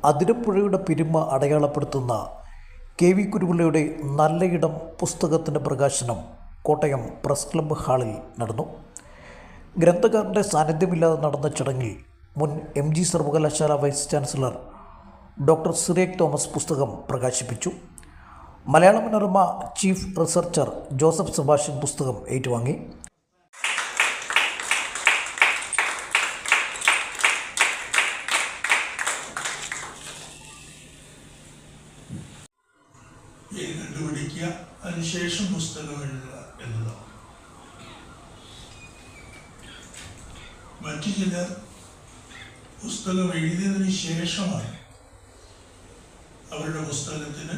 അതിരപ്പുഴയുടെ പെരുമ അടയാളപ്പെടുത്തുന്ന KV കുരുവിളയുടെ നല്ലയിടം പുസ്തകത്തിൻ്റെ പ്രകാശനം കോട്ടയം പ്രസ് ക്ലബ്ബ് ഹാളിൽ നടന്നു. ഗ്രന്ഥകാരൻ്റെ സാന്നിധ്യമില്ലാതെ നടന്ന ചടങ്ങിൽ മുൻ MG സർവകലാശാല vice chancellor doctor Cyriac Thomas പുസ്തകം പ്രകാശിപ്പിച്ചു. മലയാള മനോരമ ചീഫ് റിസർച്ചർ ജോസഫ് സെബാസ്റ്റ്യൻ പുസ്തകം ഏറ്റുവാങ്ങി. കണ്ടുപിടിക്കുക, അതിനുശേഷം പുസ്തകം എഴുതുക എന്നതാണ്. മറ്റു ചിലർ പുസ്തകം എഴുതിയതിന് ശേഷമാണ് അവരുടെ പുസ്തകത്തിന്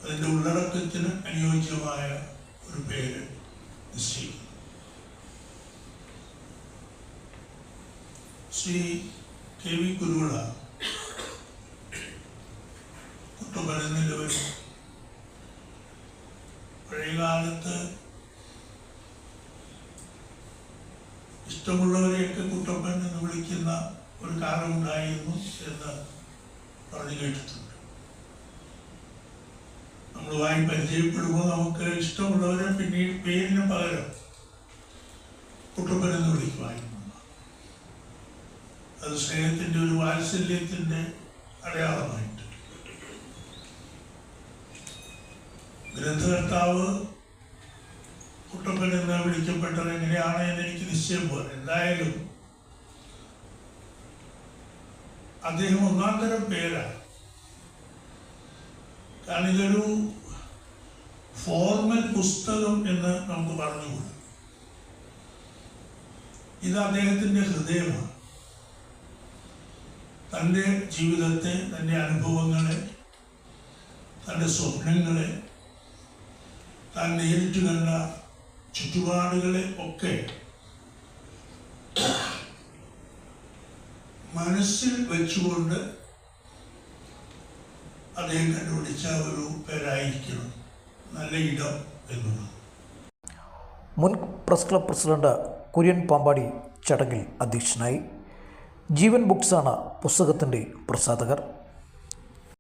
അതിൻ്റെ ഉള്ളടക്കത്തിന് അനുയോജ്യമായ ഒരു പേര് നിശ്ചയിക്കുന്നു. ശ്രീ KV കുരുവിള കുട്ടപ്പനെന്നിൽ വരും. പഴയകാലത്ത് ഇഷ്ടമുള്ളവരെയൊക്കെ കുട്ടപ്പൻ എന്ന് വിളിക്കുന്ന ഒരു കാലമുണ്ടായിരുന്നു എന്ന് പറഞ്ഞു കേട്ടിട്ടുണ്ട്. നമ്മളുമായി പരിചയപ്പെടുമ്പോൾ നമുക്ക് ഇഷ്ടമുള്ളവരെ പിന്നീട് പേരിന് പകരം കുട്ടപ്പൻ എന്ന് വിളിക്കുമായിരുന്നു. അത് സ്നേഹത്തിൻ്റെ ഒരു വാത്സല്യത്തിൻ്റെ അടയാളമായിട്ട്. ഗ്രന്ഥകർത്താവ് കുട്ടപ്പൻ എന്ന് വിളിക്കപ്പെട്ടത് എങ്ങനെയാണ് എന്ന് എനിക്ക് നിശ്ചയം പോലെ. എന്തായാലും അദ്ദേഹം ഒന്നാം തരം പേരാണ്. കാരണം ഇതൊരു ഫോർമൽ പുസ്തകം എന്ന് നമുക്ക് പറഞ്ഞുകൂടാ. ഇത് അദ്ദേഹത്തിൻ്റെ ഹൃദയമാണ്. തൻ്റെ ജീവിതത്തെ, തൻ്റെ അനുഭവങ്ങളെ, തൻ്റെ സ്വപ്നങ്ങളെ, താൻ നേരിട്ട് കണ്ട ചുറ്റുപാടുകളെ ഒക്കെ മനസ്സിൽ വെച്ചുകൊണ്ട് അദ്ദേഹം കണ്ടുപിടിച്ച ഒരു പേരായിരിക്കണം നല്ല ഇടം എന്നുള്ളത്. മുൻ press club president Kurian Pampady ചടങ്ങിൽ അധ്യക്ഷനായി. ജീവൻ ബുക്സാണ് പുസ്തകത്തിൻ്റെ പ്രസാധകർ.